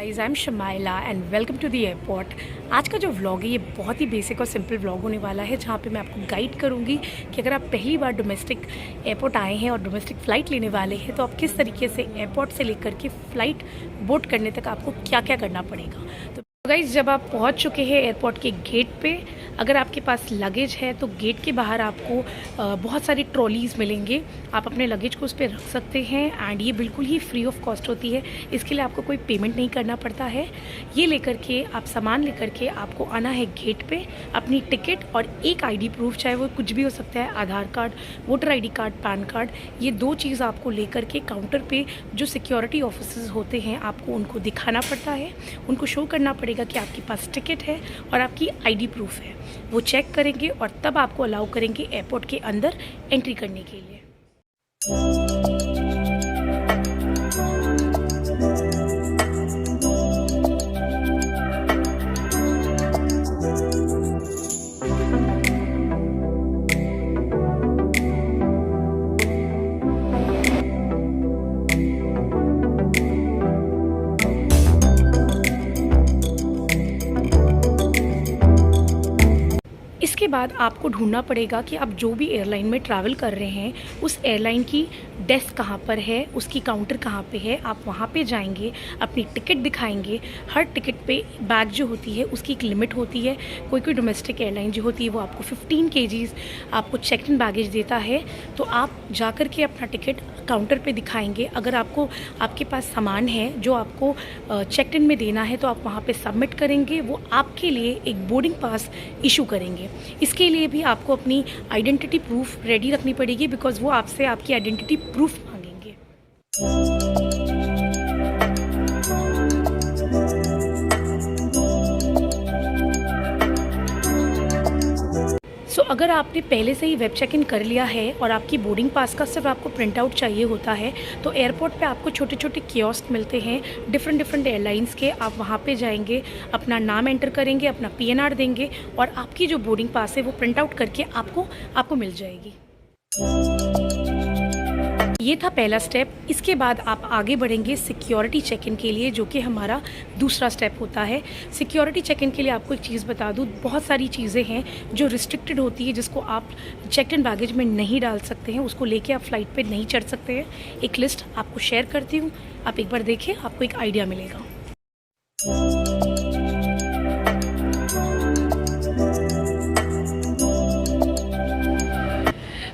Guys, I am Shamaila and welcome to the airport. आज का जो व्लॉग है ये बहुत ही बेसिक और सिंपल व्लॉग होने वाला है, जहाँ पे मैं आपको गाइड करूँगी कि अगर आप पहली बार डोमेस्टिक एयरपोर्ट आए हैं और डोमेस्टिक फ़्लाइट लेने वाले हैं तो आप किस तरीके से एयरपोर्ट से लेकर के फ़्लाइट बोर्ड करने तक आपको क्या क्या करना पड़ेगा। तो गाइस, जब आप पहुंच चुके हैं एयरपोर्ट के गेट पे, अगर आपके पास लगेज है तो गेट के बाहर आपको बहुत सारी ट्रॉलीज़ मिलेंगे। आप अपने लगेज को उस पर रख सकते हैं एंड ये बिल्कुल ही फ्री ऑफ कॉस्ट होती है। इसके लिए आपको कोई पेमेंट नहीं करना पड़ता है। ये लेकर के आप सामान लेकर के आपको आना है गेट पे, अपनी टिकट और एक आईडी प्रूफ, चाहे वो कुछ भी हो सकता है, Aadhaar card, voter ID card, PAN card, ये दो चीज़ आपको लेकर के काउंटर पे जो सिक्योरिटी ऑफिसर्स होते हैं आपको उनको दिखाना पड़ता है। उनको शो करना पड़ेगा कि आपके पास टिकट है और आपकी आईडी प्रूफ है। वो चेक करेंगे और तब आपको अलाउ करेंगे एयरपोर्ट के अंदर एंट्री करने के लिए। इसके बाद आपको ढूंढना पड़ेगा कि आप जो भी एयरलाइन में ट्रैवल कर रहे हैं उस एयरलाइन की डेस्क कहाँ पर है, उसकी काउंटर कहाँ पे है। आप वहाँ पे जाएंगे, अपनी टिकट दिखाएंगे। हर टिकट पे बैग जो होती है उसकी एक लिमिट होती है। कोई डोमेस्टिक एयरलाइन जो होती है वो आपको 15 kgs आपको चेक इन बैगेज देता है। तो आप जा कर के अपना टिकट काउंटर पे दिखाएंगे। अगर आपके पास सामान है जो आपको चेक इन में देना है तो आप वहाँ पे सबमिट करेंगे। वो आपके लिए एक बोर्डिंग पास इशू करेंगे। इसके लिए भी आपको अपनी आइडेंटिटी प्रूफ रेडी रखनी पड़ेगी, बिकॉज वो आपसे आपकी आइडेंटिटी प्रूफ मांगेंगे। अगर आपने पहले से ही वेब चेक इन कर लिया है और आपकी बोर्डिंग पास का सिर्फ आपको प्रिंट आउट चाहिए होता है तो एयरपोर्ट पे आपको छोटे छोटे कियोस्क मिलते हैं डिफरेंट एयरलाइंस के। आप वहाँ पे जाएंगे, अपना नाम एंटर करेंगे, अपना PNR देंगे और आपकी जो बोर्डिंग पास है वो प्रिंट आउट करके आपको मिल जाएगी। ये था पहला स्टेप। इसके बाद आप आगे बढ़ेंगे सिक्योरिटी चेक इन के लिए, जो कि हमारा दूसरा स्टेप होता है। सिक्योरिटी चेक इन के लिए आपको एक चीज़ बता दूँ, बहुत सारी चीज़ें हैं जो रिस्ट्रिक्टेड होती है, जिसको आप चेक इन बैगेज में नहीं डाल सकते हैं, उसको लेके आप फ्लाइट पे नहीं चढ़ सकते हैं। एक लिस्ट आपको शेयर करती हूँ, आप एक बार देखें, आपको एक आइडिया मिलेगा।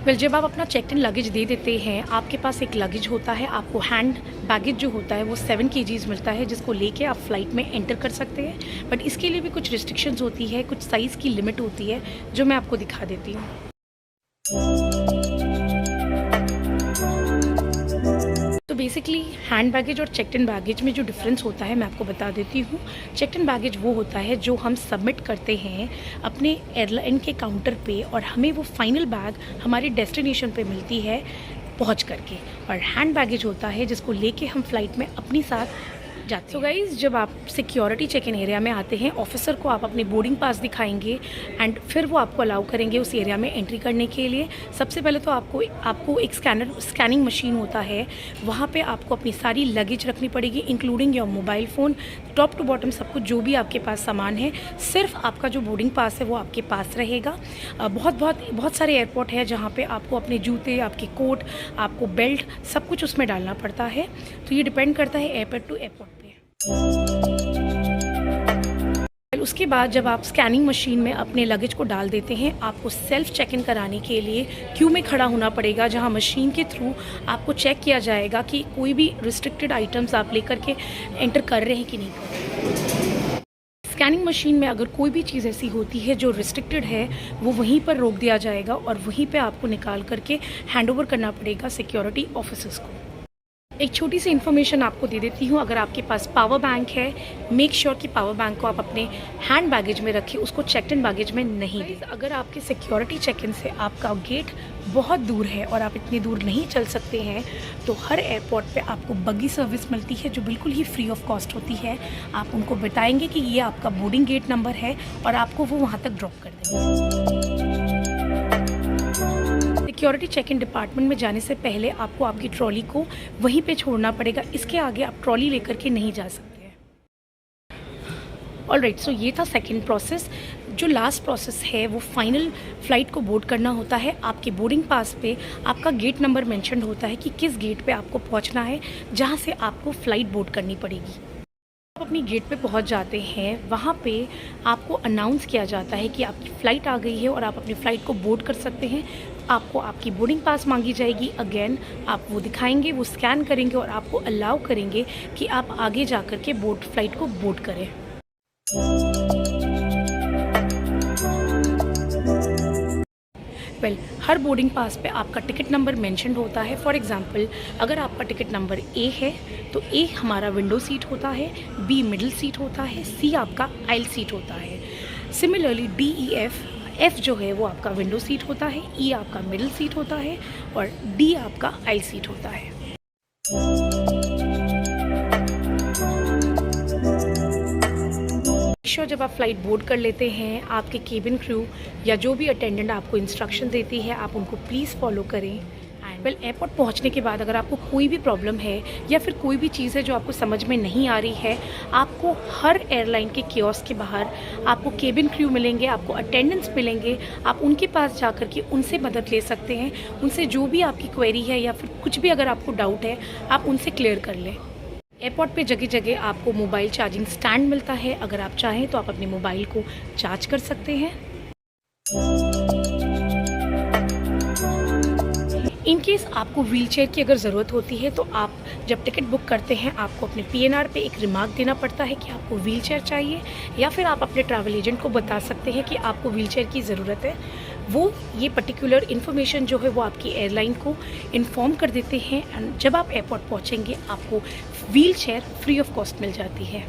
जब आप अपना चेक इन लगेज दे देते हैं, आपके पास एक लगेज होता है, आपको हैंड बैगेज जो होता है वो 7 kgs मिलता है, जिसको लेके आप फ्लाइट में एंटर कर सकते हैं। बट इसके लिए भी कुछ रिस्ट्रिक्शंस होती है, कुछ साइज़ की लिमिट होती है जो मैं आपको दिखा देती हूँ। तो बेसिकली हैंड बैगेज और चेक इन बैगेज में जो डिफरेंस होता है मैं आपको बता देती हूँ। चेक इन बैगेज वो होता है जो हम सबमिट करते हैं अपने एयरलाइन के काउंटर पे और हमें वो फाइनल बैग हमारी डेस्टिनेशन पे मिलती है पहुँच करके। और हैंड बैगेज होता है जिसको लेके हम फ्लाइट में अपनी साथ जाते हैं। तो गाइज़, जब आप सिक्योरिटी चेक इन एरिया में आते हैं, ऑफिसर को आप अपने बोर्डिंग पास दिखाएंगे एंड फिर वो आपको अलाउ करेंगे उस एरिया में एंट्री करने के लिए। सबसे पहले तो आपको एक स्कैनिंग मशीन होता है, वहाँ पे आपको अपनी सारी लगेज रखनी पड़ेगी, including your mobile phone, top to bottom सब कुछ, जो भी आपके पास सामान है। सिर्फ आपका जो बोर्डिंग पास है वो आपके पास रहेगा। बहुत सारे एयरपोर्ट है जहाँ पे आपको अपने जूते, आपके कोट, आपको बेल्ट, सब कुछ उसमें डालना पड़ता है। तो ये डिपेंड करता है एयरपोर्ट टू एयरपोर्ट पे। उसके बाद जब आप स्कैनिंग मशीन में अपने लगेज को डाल देते हैं, आपको सेल्फ चेक इन कराने के लिए क्यू में खड़ा होना पड़ेगा, जहां मशीन के थ्रू आपको चेक किया जाएगा कि कोई भी रिस्ट्रिक्टेड आइटम्स आप लेकर के एंटर कर रहे हैं कि नहीं। स्कैनिंग मशीन में अगर कोई भी चीज़ ऐसी होती है जो रिस्ट्रिक्टेड है, वो वहीं पर रोक दिया जाएगा और वहीं पे आपको निकाल करके हैंड ओवर करना पड़ेगा सिक्योरिटी ऑफिसर्स को। एक छोटी सी इन्फॉर्मेशन आपको दे देती हूँ, अगर आपके पास पावर बैंक है, मेक श्योर कि पावर बैंक को आप अपने हैंड बैगेज में रखें, उसको चेक इन बैगेज में नहीं दें। अगर आपके सिक्योरिटी चेक इन से आपका गेट बहुत दूर है और आप इतनी दूर नहीं चल सकते हैं, तो हर एयरपोर्ट पे आपको बग्गी सर्विस मिलती है जो बिल्कुल ही फ्री ऑफ कॉस्ट होती है। आप उनको बताएंगे कि ये आपका बोर्डिंग गेट नंबर है और आपको वो वहाँ तक ड्रॉप कर देंगे। सिक्योरिटी चेक इन डिपार्टमेंट में जाने से पहले आपको आपकी ट्रॉली को वहीं पे छोड़ना पड़ेगा। इसके आगे आप ट्रॉली लेकर के नहीं जा सकते। ऑलराइट, सो ये था सेकंड प्रोसेस। जो लास्ट प्रोसेस है वो फाइनल फ़्लाइट को बोर्ड करना होता है। आपके बोर्डिंग पास पे आपका गेट नंबर मेंशन होता है कि किस गेट पे आपको पहुंचना है, जहां से आपको फ़्लाइट बोर्ड करनी पड़ेगी। आप अपनी गेट पे पहुंच जाते हैं, वहाँ पे आपको अनाउंस किया जाता है कि आपकी फ़्लाइट आ गई है और आप अपनी फ़्लाइट को बोर्ड कर सकते हैं। आपको आपकी बोर्डिंग पास मांगी जाएगी। अगेन आप वो दिखाएंगे, वो स्कैन करेंगे और आपको अलाउ करेंगे कि आप आगे जा कर के फ़्लाइट को बोर्ड करें। हर बोर्डिंग पास पे आपका टिकट नंबर मेंशन होता है। फॉर एग्जांपल, अगर आपका टिकट नंबर ए है तो ए हमारा विंडो सीट होता है, बी मिडिल सीट होता है, सी आपका आइल सीट होता है। सिमिलरली डी ई एफ जो है वो आपका विंडो सीट होता है, ई आपका मिडिल सीट होता है और डी आपका आइल सीट होता है। जब आप फ्लाइट बोर्ड कर लेते हैं, आपके केबिन क्रू या जो भी अटेंडेंट आपको इंस्ट्रक्शन देती है, आप उनको प्लीज़ फॉलो करें। एंड एयरपोर्ट पहुंचने के बाद अगर आपको कोई भी प्रॉब्लम है या फिर कोई भी चीज़ है जो आपको समझ में नहीं आ रही है, आपको हर एयरलाइन के कियोस्क के बाहर आपको केबिन क्रू मिलेंगे, आपको अटेंडेंट्स मिलेंगे। आप उनके पास जा कर के उनसे मदद ले सकते हैं। उनसे जो भी आपकी क्वेरी है या फिर कुछ भी अगर आपको डाउट है, आप उनसे क्लियर कर लें। एयरपोर्ट पे जगह जगह आपको मोबाइल चार्जिंग स्टैंड मिलता है। अगर आप चाहें तो आप अपने मोबाइल को चार्ज कर सकते हैं। इन केस आपको व्हीलचेयर की अगर ज़रूरत होती है तो आप जब टिकट बुक करते हैं, आपको अपने PNR पे एक रिमार्क देना पड़ता है कि आपको व्हीलचेयर चाहिए, या फिर आप अपने ट्रैवल एजेंट को बता सकते हैं कि आपको व्हीलचेयर की ज़रूरत है। वो ये पर्टिकुलर इन्फॉर्मेशन जो है वो आपकी एयरलाइन को इन्फॉर्म कर देते हैं एंड जब आप एयरपोर्ट पहुंचेंगे आपको व्हीलचेयर फ्री ऑफ कॉस्ट मिल जाती है।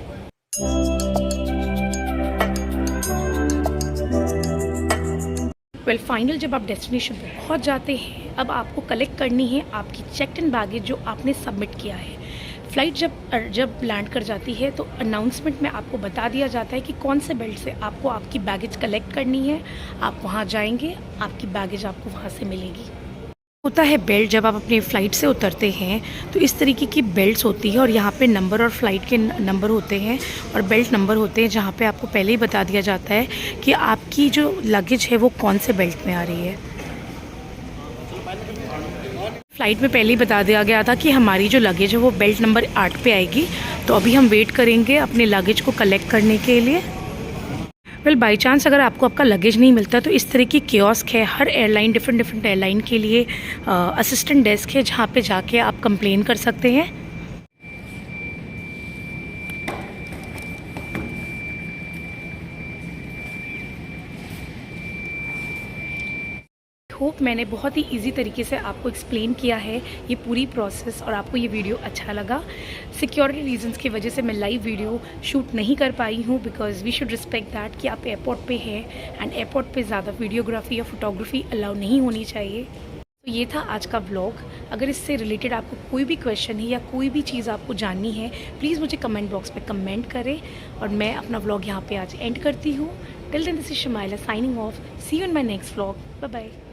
फाइनल जब आप डेस्टिनेशन पर पहुंच जाते हैं, अब आपको कलेक्ट करनी है आपकी चेक्ड इन बैगेज जो आपने सबमिट किया है। फ़्लाइट जब लैंड कर जाती है तो अनाउंसमेंट में आपको बता दिया जाता है कि कौन से बेल्ट से आपको आपकी बैगेज कलेक्ट करनी है। आप वहां जाएंगे, आपकी बैगेज आपको वहां से मिलेगी। होता है बेल्ट, जब आप अपनी फ़्लाइट से उतरते हैं तो इस तरीके की बेल्ट्स होती है और यहाँ पे नंबर और फ़्लाइट के नंबर होते हैं और बेल्ट नंबर होते हैं, जहाँ पे आपको पहले ही बता दिया जाता है कि आपकी जो लगेज है वो कौन से बेल्ट में आ रही है। फ़्लाइट में पहले ही बता दिया गया था कि हमारी जो लगेज है वो बेल्ट नंबर 8 पे आएगी। तो अभी हम वेट करेंगे अपने लगेज को कलेक्ट करने के लिए। बाई चांस अगर आपको आपका लगेज नहीं मिलता तो इस तरह की कियोस्क है। हर एयरलाइन डिफरेंट एयरलाइन के लिए असिस्टेंट डेस्क है, जहाँ पे जाके आप कंप्लेन कर सकते हैं। होप मैंने बहुत ही इजी तरीके से आपको एक्सप्लेन किया है ये पूरी प्रोसेस और आपको ये वीडियो अच्छा लगा। सिक्योरिटी रीजंस की वजह से मैं लाइव वीडियो शूट नहीं कर पाई हूँ, because we should respect that कि आप एयरपोर्ट पे हैं एंड एयरपोर्ट पे ज़्यादा वीडियोग्राफी या फोटोग्राफी अलाउ नहीं होनी चाहिए। तो ये था आज का व्लॉग। अगर इससे रिलेटेड आपको कोई भी क्वेश्चन है या कोई भी चीज़ आपको जाननी है, प्लीज़ मुझे कमेंट बॉक्स में कमेंट करें और मैं अपना व्लॉग यहाँ पे आज एंड करती हूँ। Till then this is Shamaila signing off. See you in my next vlog. Bye bye.